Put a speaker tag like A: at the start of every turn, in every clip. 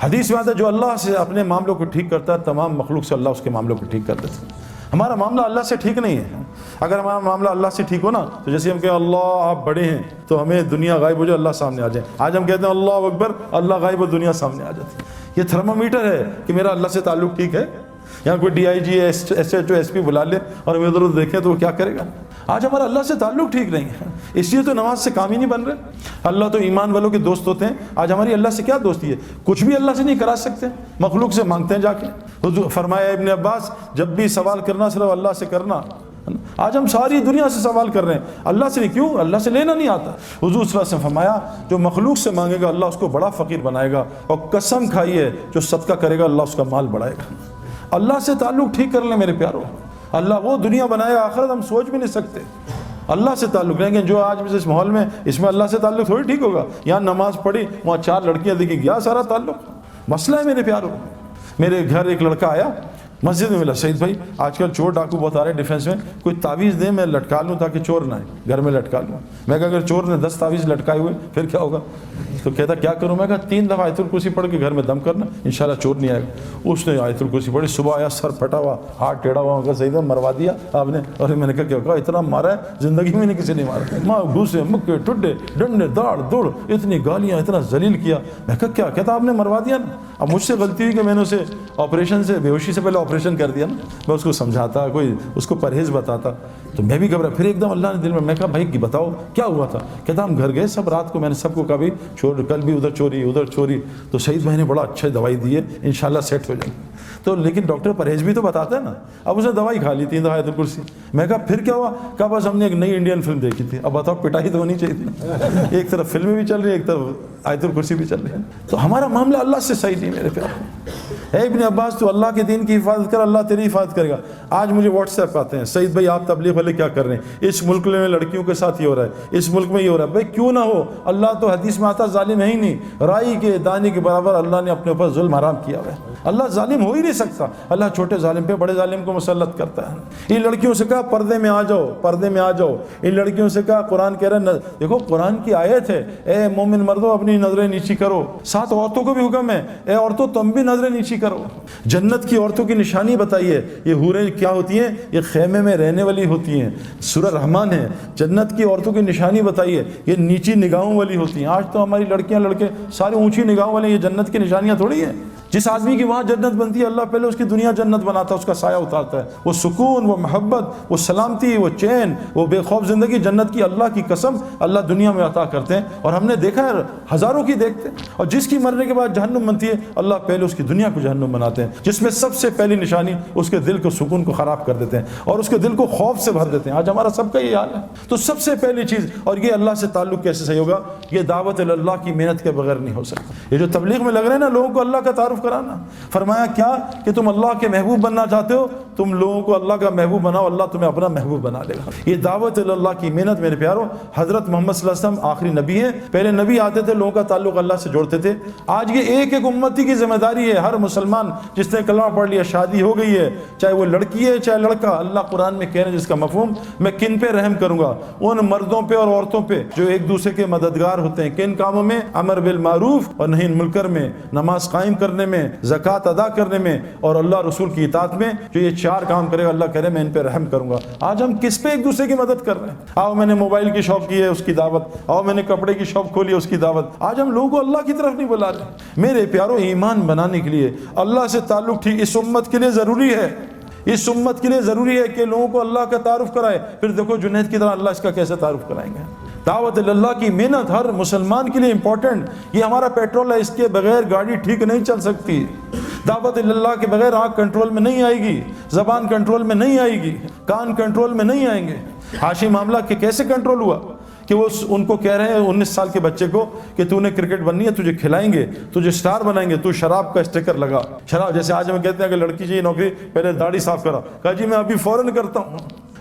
A: حدیث میں آتا ہے جو اللہ سے اپنے معاملوں کو ٹھیک کرتا ہے تمام مخلوق سے اللہ اس کے معاملوں کو ٹھیک کر دیتا ہے۔ ہمارا معاملہ اللہ سے ٹھیک نہیں ہے۔ اگر ہمارا معاملہ اللہ سے ٹھیک ہو نا تو جیسے ہم کہیں اللہ آپ بڑے ہیں تو ہمیں دنیا غائب ہو جائے اللہ سامنے آ جائے۔ آج ہم کہتے ہیں اللہ اکبر، اللہ غائب ہو دنیا سامنے آ جاتی ہے۔ یہ تھرمامیٹر ہے کہ میرا اللہ سے تعلق ٹھیک ہے۔ یہاں کوئی D I G S H O S P بلا لے اور ہمیں ادھر دیکھیں تو وہ کیا کرے گا؟ آج ہمارا اللہ سے تعلق ٹھیک نہیں ہے، اس لیے تو نماز سے کام ہی نہیں بن رہے۔ اللہ تو ایمان والوں کے دوست ہوتے ہیں، آج ہماری اللہ سے کیا دوستی ہے؟ کچھ بھی اللہ سے نہیں کرا سکتے، مخلوق سے مانگتے ہیں جا کے۔ حضور فرمایا ابن عباس جب بھی سوال کرنا صرف اللہ سے کرنا۔ آج ہم ساری دنیا سے سوال کر رہے ہیں، اللہ سے نہیں، کیوں؟ اللہ سے لینا نہیں آتا۔ حضور صلی اللہ علیہ وسلم فرمایا جو مخلوق سے مانگے گا اللہ اس کو بڑا فقیر بنائے گا، اور قسم کھائیے جو صدقہ کرے گا اللہ اس کا مال بڑھائے گا۔ اللہ سے تعلق ٹھیک کر لیں میرے پیاروں، اللہ وہ دنیا بنائے آخرت ہم سوچ بھی نہیں سکتے۔ اللہ سے تعلق رہیں گے، جو آج اس ماحول میں اس میں اللہ سے تعلق تھوڑی ٹھیک ہوگا۔ یہاں نماز پڑھی وہاں 4 لڑکیاں دیکھی، گیا سارا تعلق۔ مسئلہ ہے میرے پیاروں، میرے گھر ایک لڑکا آیا مسجد میں ملا، سعید بھائی آج کل چور ڈاکو بہت آ رہے ہیں ڈیفینس میں، کوئی تعویذ دے میں لٹکا لوں تاکہ چور نہ آئے، گھر میں لٹکا لوں۔ میں کہا اگر چور نے 10 تعویذ لٹکائے ہوئے پھر کیا ہوگا؟ تو کہتا کیا کروں؟ میں کہا 3 دفعہ آیت الکرسی پڑھ کے گھر میں دم کرنا، انشاءاللہ چور نہیں آئے گا۔ اس نے آیت الکرسی پڑھی، صبح آیا سر پھٹا ہوا، ہاتھ ٹیڑھا ہوا، کہا سعید مروا دیا آپ نے؟ اور میں نے کہا کیا کہا اتنا مارا ہے زندگی میں نہیں کسی نے مارا، ماں گھوسے مکے ٹڈے ڈنڈے داڑ دوڑ اتنی گالیاں، اتنا ذلیل کیا۔ میں کہا کیا؟ کہتا آپ نے مروا دیا نا۔ اب مجھ سے غلطی ہوئی کہ میں نے اسے آپریشن سے بے ہوشی سے پہلے آپریشن کر دیا نا۔ میں اس کو سمجھاتا، کوئی اس کو پرہیز بتاتا تو میں بھی گھبرا۔ پھر ایک دم اللہ نے دل میں کہا بھائی بتاؤ کیا ہوا تھا؟ کہتا ہم گھر گئے سب رات کو، میں نے سب کو کہا بھی چھوڑ، کل بھی ادھر چوری ادھر چوری، تو سعید بھائی نے بڑا اچھا دوائی دی ہے انشاءاللہ سیٹ ہو جائے گی۔ تو لیکن ڈاکٹر پرہیز بھی تو بتاتا ہے نا۔ اب اس نے دوائی کھا لی 3 دفعہ آیت الکرسی۔ میں کہا پھر کیا ہوا؟ کہا بس ہم نے ایک نئی انڈین فلم دیکھی تھی۔ اب بتاؤ پٹائی تو ہونی چاہیے تھی، ایک طرف فلمیں بھی چل رہی ہیں ایک طرف آیت الکرسی بھی چل رہی ہے۔ تو ہمارا معاملہ اللہ سے صحیح نہیں میرے پیارے۔ اے ابن عباس تو اللہ کے دین کی حفاظت کر، اللہ تیری حفاظت کرے گا۔ آج مجھے واٹس ایپ آتے ہیں سعید بھائی آپ تبلیغ والے کیا کر رہے ہیں، اس ملک میں لڑکیوں کے ساتھ یہ ہو رہا ہے، اس ملک میں یہ ہو رہا ہے۔ بھائی کیوں نہ ہو، اللہ تو حدیث میں آتا ظالم ہے ہی نہیں، رائی کے دانے کے برابر اللہ نے اپنے اوپر ظلم حرام کیا ہوا ہے۔ اللہ ظالم ہو ہی نہیں سکتا، اللہ چھوٹے ظالم پہ بڑے ظالم کو مسلط کرتا ہے۔ ان لڑکیوں سے کہا پردے میں آ جاؤ، پردے میں آ جاؤ۔ ان لڑکیوں سے کہا قرآن کہہ رہا ہے، دیکھو قرآن کی آیت ہے، اے مومن مردوں اپنی نظریں نیچی کرو۔ 7 عورتوں کو بھی حکم ہے، اے عورتوں تم بھی نظریں نیچی کرو۔ جنت کی عورتوں کی نشانی بتائیے، یہ حوریں کیا ہوتی ہیں؟ یہ خیمے میں رہنے والی ہوتی ہیں۔ سورہ رحمان ہے، جنت کی عورتوں کی نشانی بتائیے، یہ نیچی نگاہوں والی ہوتی ہیں۔ آج تو ہماری لڑکیاں لڑکے سارے اونچی نگاہوں والے، یہ جنت کی نشانیاں تھوڑی ہیں۔ جس آدمی کی وہاں جنت بنتی ہے اللہ پہلے اس کی دنیا جنت بناتا ہے، اس کا سایہ اتارتا ہے۔ وہ سکون، وہ محبت، وہ سلامتی، وہ چین، وہ بے خوف زندگی جنت کی اللہ کی قسم اللہ دنیا میں عطا کرتے ہیں۔ اور ہم نے دیکھا ہے ہزاروں کی دیکھتے ہیں۔ اور جس کی مرنے کے بعد جہنم بنتی ہے اللہ پہلے اس کی دنیا کو جہنم بناتے ہیں، جس میں سب سے پہلی نشانی اس کے دل کو سکون کو خراب کر دیتے ہیں اور اس کے دل کو خوف سے بھر دیتے ہیں۔ آج ہمارا سب کا یہ حال ہے۔ تو سب سے پہلی چیز، اور یہ اللہ سے تعلق کیسے صحیح ہوگا؟ یہ دعوت اللہ کی محنت کے بغیر نہیں ہو سکتا۔ یہ جو تبلیغ میں لگ رہے ہیں نا لوگوں کو اللہ کا تعارف کرانا، فرمایا کیا کہ تم اللہ کے محبوب بننا چاہتے ہو، تم لوگوں کو اللہ کا محبوب بناؤ، اللہ تمہیں اپنا محبوب بنا لے گا۔ یہ دعوت اللہ کی محنت میرے پیاروں، حضرت محمد صلی اللہ علیہ وسلم آخری نبی ہیں، پہلے نبی آتے تھے لوگوں کا تعلق اللہ سے جوڑتے تھے۔ آج یہ ایک ایک امتی کی ذمہ داری ہے، ہر مسلمان جس نے کلمہ پڑھ لیا، شادی ہو گئی ہے، چاہے وہ لڑکی ہے چاہے لڑکا، اللہ قرآن میں کہہ رہے ہیں جس کا مفہوم میں کن پہ رحم کروں گا؟ ان مردوں پہ اور عورتوں پہ جو ایک دوسرے کے مددگار ہوتے ہیں۔ کن کاموں میں؟ امر بالمعروف اور نہی عن المنکر میں، نماز قائم کرنے میں، زکوٰۃ ادا کرنے میں، اور اللہ رسول کی اطاعت میں۔ جو یہ 4 کام کرے گا اللہ کہہ رہے میں ان پہ رحم کروں گا۔ آج ہم کس پہ ایک دوسرے کی مدد کر رہے ہیں؟ آؤ میں نے موبائل کی شاپ کی ہے اس کی دعوت، آؤ میں نے کپڑے کی شاپ کھولی ہے اس کی دعوت۔ آج ہم لوگوں کو اللہ کی طرف نہیں بلا رہے۔ میرے پیاروں ایمان بنانے کے لیے اللہ سے تعلق ٹھیک اس امت کے لیے ضروری ہے، اس امت کے لیے ضروری ہے کہ لوگوں کو اللہ کا تعارف کرائے۔ پھر دیکھو جنید کی طرح اللہ اس کا کیسے تعارف کرائیں گے۔ دعوت اللہ کی محنت ہر مسلمان کے لیے امپورٹنٹ۔ یہ ہمارا پیٹرول ہے، اس کے بغیر گاڑی ٹھیک نہیں چل سکتی۔ دعوت اللہ کے بغیر آنکھ کنٹرول میں نہیں آئے گی، زبان کنٹرول میں نہیں آئے گی، کان کنٹرول میں نہیں آئیں گے۔ حاشی معاملہ کہ کیسے کنٹرول ہوا کہ وہ ان کو کہہ رہے ہیں 19 سال کے بچے کو کہ تو نے کرکٹ بننی ہے، تجھے کھلائیں گے، تجھے سٹار بنائیں گے، تو شراب کا اسٹیکر لگا۔ شراب جیسے آج ہم کہتے ہیں کہ لڑکی چاہیے نوکری، پہلے داڑھی صاف کرا، کہا جی میں ابھی فوراً کرتا ہوں۔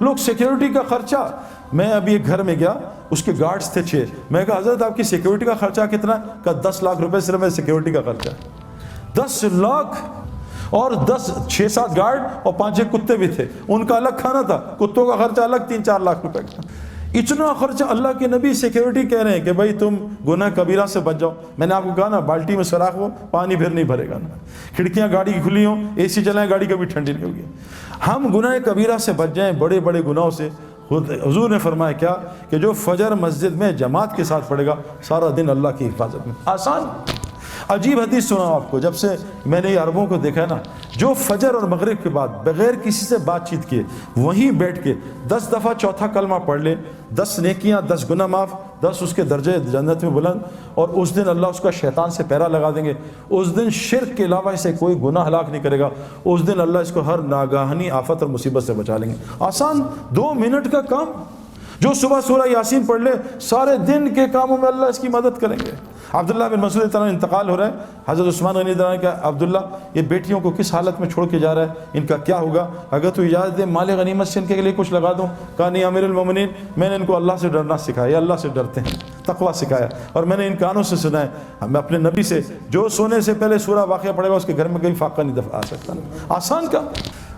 A: لوگ سیکیورٹی کا خرچہ، میں ابھی ایک گھر میں گیا، اس کے گارڈز تھے 6، میں کہا حضرت آپ کی سیکیورٹی کا خرچہ کتنا ہے؟ کہا 10 لاکھ روپے صرف میں سیکیورٹی کا خرچہ ہے۔ 10 لاکھ، اور 6-7 گارڈ اور 5-6 کتے بھی تھے، ان کا الگ کھانا تھا، کتوں کا خرچہ الگ 3-4 لاکھ روپے کا۔ اتنا خرچہ، اللہ کے نبی سیکیورٹی کہہ رہے ہیں کہ بھائی تم گناہ کبیرہ سے بچ جاؤ۔ میں نے آپ کو کہا نا، بالٹی میں سوراخ ہو پانی پھر نہیں بھرے گا نا، کھڑکیاں گاڑی کی کھلی ہوں، اے سی چلائیں، گاڑی کبھی ٹھنڈی نہیں ہوگی۔ ہم گناہ کبیرہ سے بچ جائیں، بڑے بڑے گناہوں سے۔ حضور نے فرمایا کیا کہ جو فجر مسجد میں جماعت کے ساتھ پڑھے گا سارا دن اللہ کی حفاظت میں۔ آسان عجیب حدیث سنا آپ کو، جب سے میں نے یہ عربوں کو دیکھا ہے نا، جو فجر اور مغرب کے بعد بغیر کسی سے بات چیت کیے وہیں بیٹھ کے 10 دفعہ چوتھا کلمہ پڑھ لے، 10 نیکیاں، 10 گناہ معاف، 10 اس کے درجے جنت میں بلند، اور اس دن اللہ اس کا شیطان سے پہرا لگا دیں گے۔ اس دن شرک کے علاوہ اسے کوئی گناہ ہلاک نہیں کرے گا، اس دن اللہ اس کو ہر ناگہانی آفت اور مصیبت سے بچا لیں گے۔ آسان 2 منٹ کا کام، جو صبح سورہ یاسین پڑھ لے سارے دن کے کاموں میں اللہ اس کی مدد کریں گے۔ عبداللہ بن مسعود طرح انتقال ہو رہا ہے، حضرت عثمان غنی طرح کہ عبداللہ یہ بیٹیوں کو کس حالت میں چھوڑ کے جا رہا ہے، ان کا کیا ہوگا، اگر تو اجازت دے مال غنیمت سے ان کے لیے کچھ لگا دوں۔ کہا نہیں امیر المومنین، میں نے ان کو اللہ سے ڈرنا سکھایا، یہ اللہ سے ڈرتے ہیں، تقویٰ سکھایا، اور میں نے ان کانوں سے سنا ہے، میں اپنے نبی سے جو سونے سے پہلے سورہ واقعہ پڑھے گا اس کے گھر میں کبھی فاقہ نہیں آ سکتا۔ آسان کا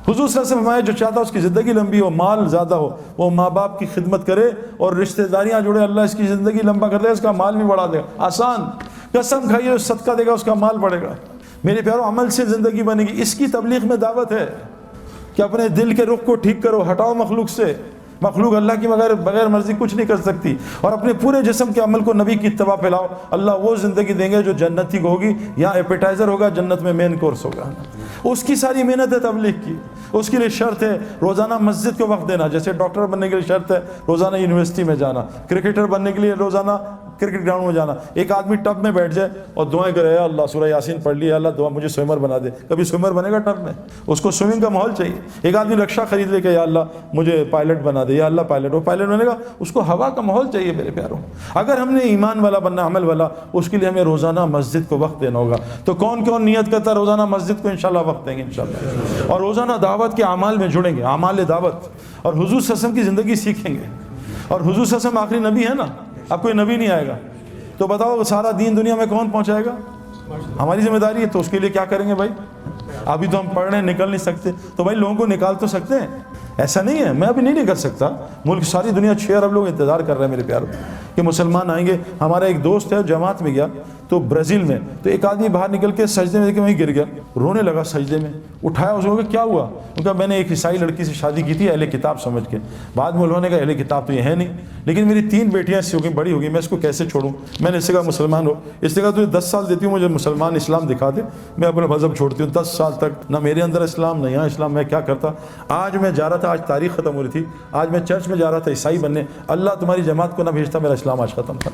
A: حضور صلی اللہ علیہ وسلم فرمایا جو چاہتا اس کی زندگی لمبی ہو، مال زیادہ ہو، وہ ماں باپ کی خدمت کرے اور رشتہ داریاں جوڑے، اللہ اس کی زندگی لمبا کر دے، اس کا مال بھی بڑھا دے گا۔ آسان قسم کھائیے جو صدقہ دے گا اس کا مال بڑھے گا۔ میرے پیارو، عمل سے زندگی بنے گی، اس کی تبلیغ میں دعوت ہے کہ اپنے دل کے رخ کو ٹھیک کرو، ہٹاؤ مخلوق سے۔ مخلوق اللہ کی بغیر مرضی کچھ نہیں کر سکتی، اور اپنے پورے جسم کے عمل کو نبی کی اتباع پہ لاؤ، اللہ وہ زندگی دیں گے جو جنتی کو ہوگی، یہاں ایپیٹائزر ہوگا، جنت میں مین کورس ہوگا۔ اس کی ساری محنت ہے تبلیغ کی، اس کے لیے شرط ہے روزانہ مسجد کو وقت دینا، جیسے ڈاکٹر بننے کے لیے شرط ہے روزانہ یونیورسٹی میں جانا، کرکٹر بننے کے لیے روزانہ کرکٹ گراؤنڈ میں جانا۔ ایک آدمی ٹب میں بیٹھ جائے اور دعائیں کرے، یا اللہ سورہ یاسین پڑھ لی، اللہ دعا مجھے سوئمر بنا دے، کبھی سوئمر بنے گا ٹب میں؟ اس کو سوئمنگ کا ماحول چاہیے۔ ایک آدمی رکشہ خرید لے کہ یا اللہ مجھے پائلٹ بنا دے، یا اللہ پائلٹ، وہ پائلٹ بنے گا، اس کو ہوا کا ماحول چاہیے۔ میرے پیاروں، اگر ہم نے ایمان والا بننا، عمل والا، اس کے لیے ہمیں روزانہ مسجد کو وقت دینا ہوگا۔ تو کون کون نیت کرتا ہے روزانہ مسجد کو انشاءاللہ وقت دیں گے انشاءاللہ، اور روزانہ دعوت کے اعمال میں جڑیں گے، اعمال دعوت، اور حضور صلی اللہ علیہ وسلم کی زندگی سیکھیں گے۔ اور حضور صلی اللہ علیہ وسلم آخری نبی ہے نا، اب کوئی نبی نہیں آئے گا، تو بتاؤ سارا دین دنیا میں کون پہنچائے گا؟ ہماری ذمہ داری ہے، تو اس کے لیے کیا کریں گے بھائی؟ ابھی تو ہم پڑھ رہے ہیں، نکل نہیں سکتے، تو بھائی لوگوں کو نکال تو سکتے ہیں۔ ایسا نہیں ہے میں ابھی نہیں نکل سکتا، ملک ساری دنیا 6 ارب لوگ انتظار کر رہے ہیں میرے پیاروں کہ مسلمان آئیں گے۔ ہمارا ایک دوست ہے جماعت میں گیا تو برازیل میں، تو ایک آدمی باہر نکل کے سجدے میں دیکھ کے وہیں گر گیا، رونے لگا سجدے میں، اٹھایا اس کو کہ کیا ہوا؟ ان کا میں نے ایک عیسائی لڑکی سے شادی کی تھی اہل کتاب سمجھ کے، بعد میں انہوں نے کہا اہل کتاب تو یہ ہے نہیں، لیکن میری 3 بیٹیاں اس سے ہو گئی، بڑی ہو گئی، میں اس کو کیسے چھوڑوں؟ میں نے اس سے کہا مسلمان ہو، اس نے کہا تجھے 10 سال دیتی ہوں، مجھے مسلمان اسلام دکھا دے، میں اپنا مذہب چھوڑتی ہوں۔ 10 سال تک نہ میرے اندر اسلام نہ یہاں اسلام، میں کیا کرتا؟ آج میں جا رہا تھا، آج تاریخ ختم ہو رہی تھی، آج میں چرچ میں جا رہا تھا عیسائی بننے، اللہ تمہاری جماعت کو نہ بھیجتا، میرا اسلام آج ختم تھا۔